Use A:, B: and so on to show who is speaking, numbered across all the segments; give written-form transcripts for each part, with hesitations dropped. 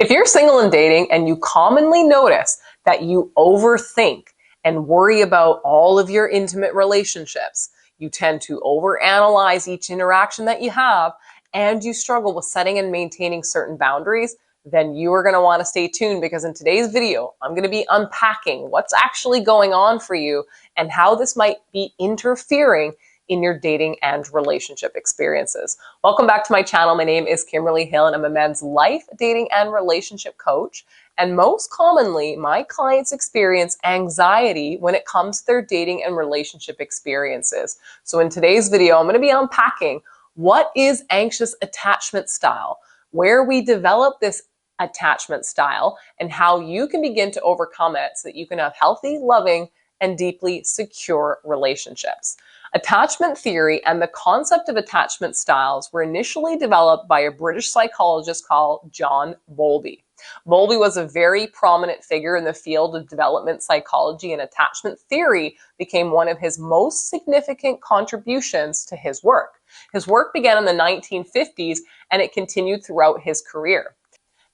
A: If you're single and dating and you commonly notice that you overthink and worry about all of your intimate relationships, you tend to overanalyze each interaction that you have, and you struggle with setting and maintaining certain boundaries, then you are going to want to stay tuned, because in today's video, I'm going to be unpacking what's actually going on for you and how this might be interfering in your dating and relationship experiences. Welcome back to my channel. My name is Kimberly Hill, and I'm a men's life, dating, and relationship coach. And most commonly, my clients experience anxiety when it comes to their dating and relationship experiences. So in today's video, I'm going to be unpacking what is anxious attachment style, where we develop this attachment style, and how you can begin to overcome it so that you can have healthy, loving, and deeply secure relationships. Attachment theory and the concept of attachment styles were initially developed by a British psychologist called John Bowlby. Bowlby was a very prominent figure in the field of development psychology, and attachment theory became one of his most significant contributions to his work. His work began in the 1950s, and it continued throughout his career.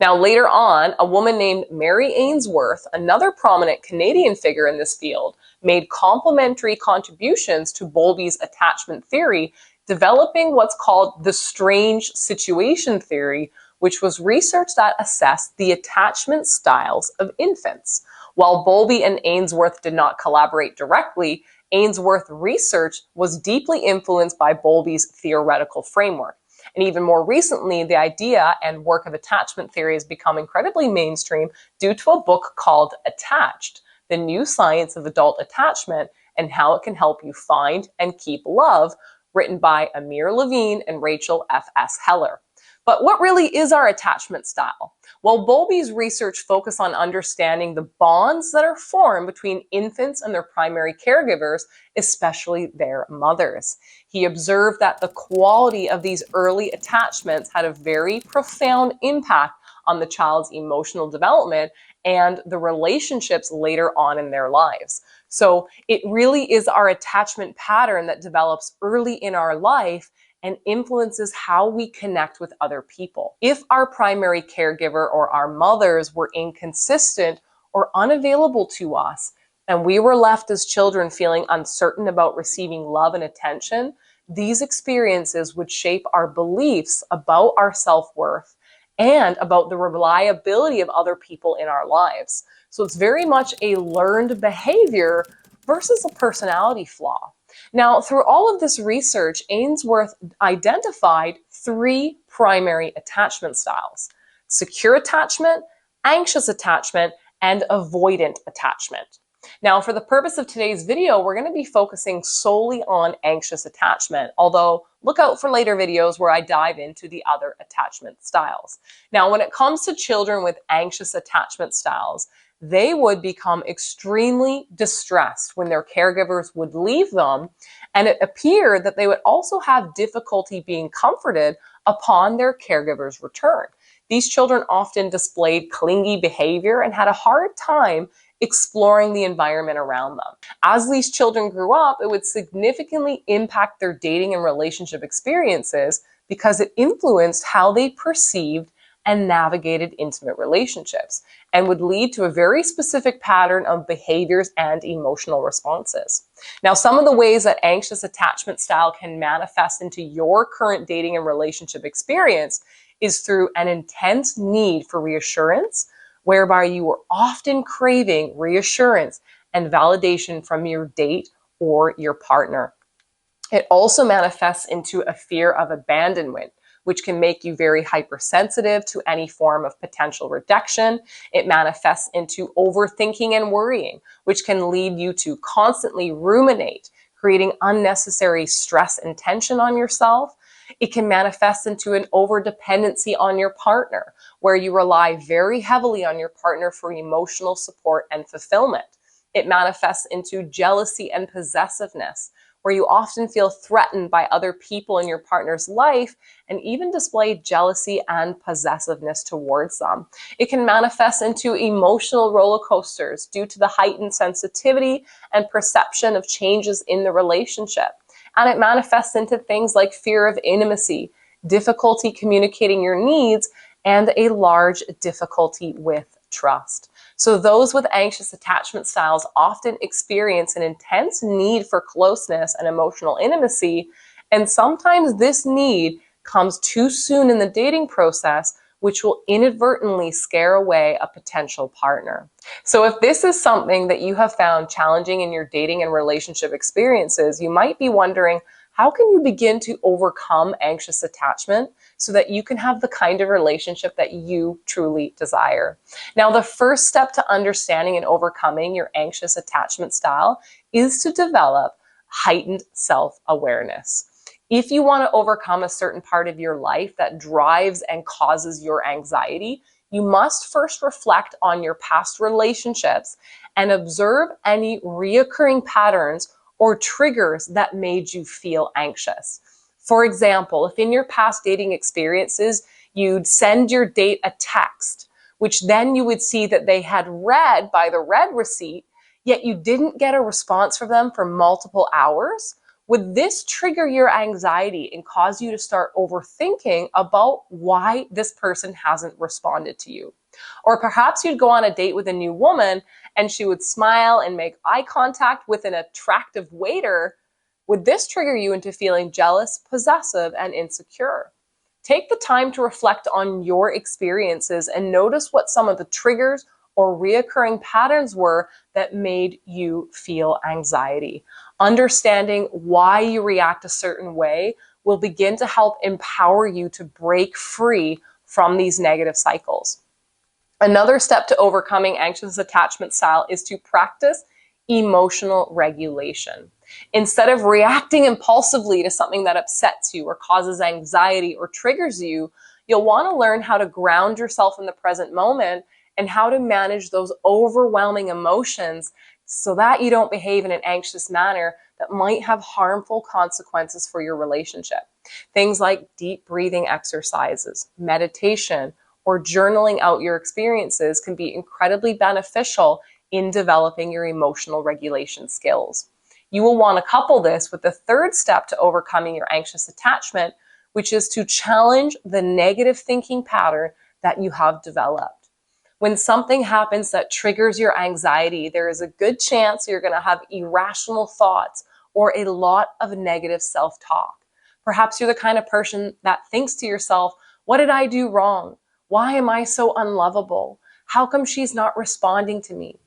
A: Now, later on, a woman named Mary Ainsworth, another prominent Canadian figure in this field, made complementary contributions to Bowlby's attachment theory, developing what's called the strange situation theory, which was research that assessed the attachment styles of infants. While Bowlby and Ainsworth did not collaborate directly, Ainsworth research was deeply influenced by Bowlby's theoretical framework. And even more recently, the idea and work of attachment theory has become incredibly mainstream due to a book called Attached: The New Science of Adult Attachment and How It Can Help You Find and Keep Love, written by Amir Levine and Rachel F.S. Heller. But what really is our attachment style? Well, Bowlby's research focused on understanding the bonds that are formed between infants and their primary caregivers, especially their mothers. He observed that the quality of these early attachments had a very profound impact on the child's emotional development and the relationships later on in their lives. So it really is our attachment pattern that develops early in our life and influences how we connect with other people. If our primary caregiver or our mothers were inconsistent or unavailable to us, and we were left as children feeling uncertain about receiving love and attention, these experiences would shape our beliefs about our self-worth and about the reliability of other people in our lives. So it's very much a learned behavior versus a personality flaw. Now, through all of this research, Ainsworth identified three primary attachment styles: secure attachment, anxious attachment, and avoidant attachment. Now, for the purpose of today's video, we're going to be focusing solely on anxious attachment, although look out for later videos where I dive into the other attachment styles. Now, when it comes to children with anxious attachment styles, they would become extremely distressed when their caregivers would leave them, and it appeared that they would also have difficulty being comforted upon their caregiver's return. These children often displayed clingy behavior and had a hard time exploring the environment around them. As these children grew up, it would significantly impact their dating and relationship experiences because it influenced how they perceived and navigated intimate relationships, and would lead to a very specific pattern of behaviors and emotional responses. Now, some of the ways that anxious attachment style can manifest into your current dating and relationship experience is through an intense need for reassurance, whereby you are often craving reassurance and validation from your date or your partner. It also manifests into a fear of abandonment, which can make you very hypersensitive to any form of potential rejection. It manifests into overthinking and worrying, which can lead you to constantly ruminate, creating unnecessary stress and tension on yourself. It can manifest into an overdependency on your partner, where you rely very heavily on your partner for emotional support and fulfillment. It manifests into jealousy and possessiveness, where you often feel threatened by other people in your partner's life and even display jealousy and possessiveness towards them. It can manifest into emotional roller coasters due to the heightened sensitivity and perception of changes in the relationship. And it manifests into things like fear of intimacy, difficulty communicating your needs, and a large difficulty with trust. So those with anxious attachment styles often experience an intense need for closeness and emotional intimacy, and sometimes this need comes too soon in the dating process, which will inadvertently scare away a potential partner. So if this is something that you have found challenging in your dating and relationship experiences, you might be wondering, how can you begin to overcome anxious attachment so that you can have the kind of relationship that you truly desire? Now, the first step to understanding and overcoming your anxious attachment style is to develop heightened self-awareness. If you want to overcome a certain part of your life that drives and causes your anxiety, you must first reflect on your past relationships and observe any reoccurring patterns or triggers that made you feel anxious. For example, if in your past dating experiences, you'd send your date a text, which then you would see that they had read by the read receipt, yet you didn't get a response from them for multiple hours, would this trigger your anxiety and cause you to start overthinking about why this person hasn't responded to you? Or perhaps you'd go on a date with a new woman and she would smile and make eye contact with an attractive waiter. Would this trigger you into feeling jealous, possessive, and insecure? Take the time to reflect on your experiences and notice what some of the triggers or reoccurring patterns were that made you feel anxiety. Understanding why you react a certain way will begin to help empower you to break free from these negative cycles. Another step to overcoming anxious attachment style is to practice emotional regulation. Instead of reacting impulsively to something that upsets you or causes anxiety or triggers you, you'll want to learn how to ground yourself in the present moment and how to manage those overwhelming emotions so that you don't behave in an anxious manner that might have harmful consequences for your relationship. Things like deep breathing exercises, meditation, or journaling out your experiences can be incredibly beneficial in developing your emotional regulation skills. You will want to couple this with the third step to overcoming your anxious attachment, which is to challenge the negative thinking pattern that you have developed. When something happens that triggers your anxiety, there is a good chance you're going to have irrational thoughts or a lot of negative self-talk. Perhaps you're the kind of person that thinks to yourself, what did I do wrong? Why am I so unlovable? How come she's not responding to me?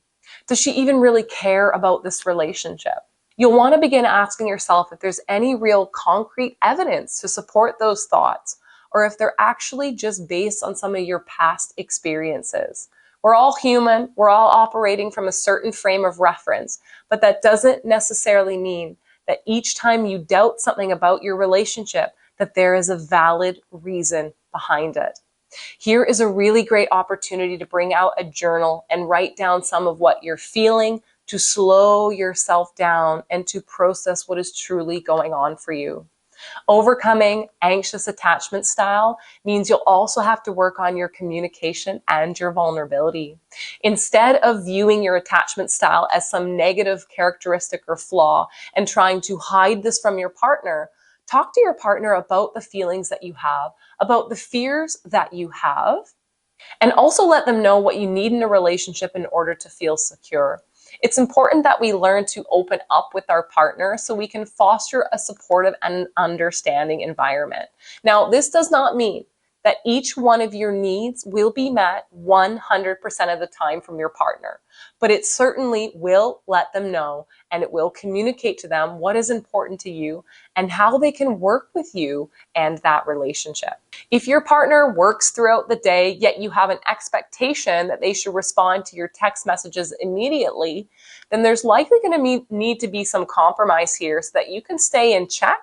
A: Does she even really care about this relationship? You'll want to begin asking yourself if there's any real concrete evidence to support those thoughts, or if they're actually just based on some of your past experiences. We're all human, we're all operating from a certain frame of reference, but that doesn't necessarily mean that each time you doubt something about your relationship, that there is a valid reason behind it. Here is a really great opportunity to bring out a journal and write down some of what you're feeling, to slow yourself down and to process what is truly going on for you. Overcoming anxious attachment style means you'll also have to work on your communication and your vulnerability. Instead of viewing your attachment style as some negative characteristic or flaw and trying to hide this from your partner, talk to your partner about the feelings that you have, about the fears that you have, and also let them know what you need in a relationship in order to feel secure. It's important that we learn to open up with our partner so we can foster a supportive and understanding environment. Now, this does not mean that each one of your needs will be met 100% of the time from your partner, but it certainly will let them know and it will communicate to them what is important to you and how they can work with you and that relationship. If your partner works throughout the day, yet you have an expectation that they should respond to your text messages immediately, then there's likely going to need to be some compromise here so that you can stay in check,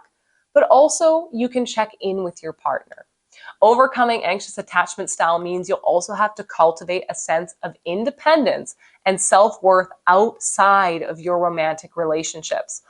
A: but also you can check in with your partner. Overcoming anxious attachment style means you'll also have to cultivate a sense of independence and self-worth outside of your romantic relationships.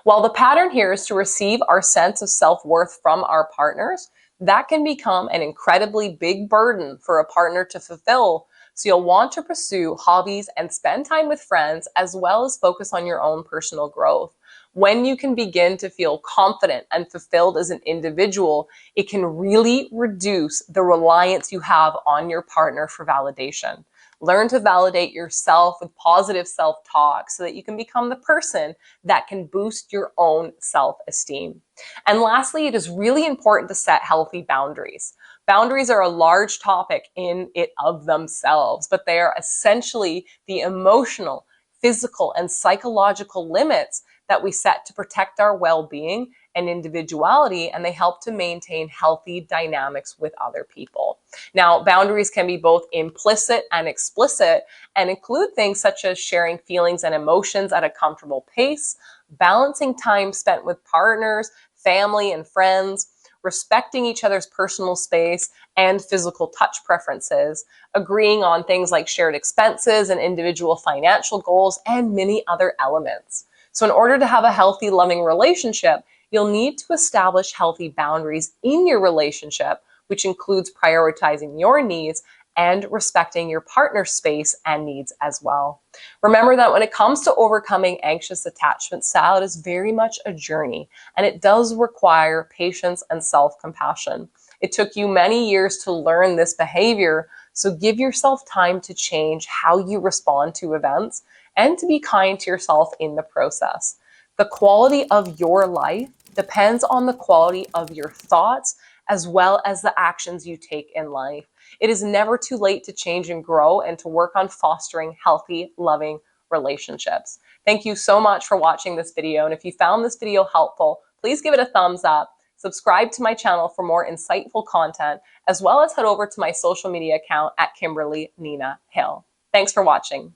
A: While the pattern here is to receive our sense of self-worth from our partners, that can become an incredibly big burden for a partner to fulfill. So you'll want to pursue hobbies and spend time with friends, as well as focus on your own personal growth. When you can begin to feel confident and fulfilled as an individual, it can really reduce the reliance you have on your partner for validation. Learn to validate yourself with positive self-talk so that you can become the person that can boost your own self-esteem. And lastly, it is really important to set healthy boundaries. Boundaries are a large topic in it of themselves, but they are essentially the emotional, physical, and psychological limits that we set to protect our well-being and individuality, and they help to maintain healthy dynamics with other people. Now, boundaries can be both implicit and explicit and include things such as sharing feelings and emotions at a comfortable pace, balancing time spent with partners, family, and friends, respecting each other's personal space and physical touch preferences, agreeing on things like shared expenses and individual financial goals, and many other elements. So in order to have a healthy, loving relationship, you'll need to establish healthy boundaries in your relationship, which includes prioritizing your needs and respecting your partner's space and needs as well. Remember that when it comes to overcoming anxious attachment style, it is very much a journey, and it does require patience and self-compassion. It took you many years to learn this behavior, so give yourself time to change how you respond to events and to be kind to yourself in the process. The quality of your life depends on the quality of your thoughts as well as the actions you take in life. It is never too late to change and grow and to work on fostering healthy, loving relationships. Thank you so much for watching this video. And if you found this video helpful, please give it a thumbs up. Subscribe to my channel for more insightful content, as well as head over to my social media account at Kimberly Nina Hill. Thanks for watching.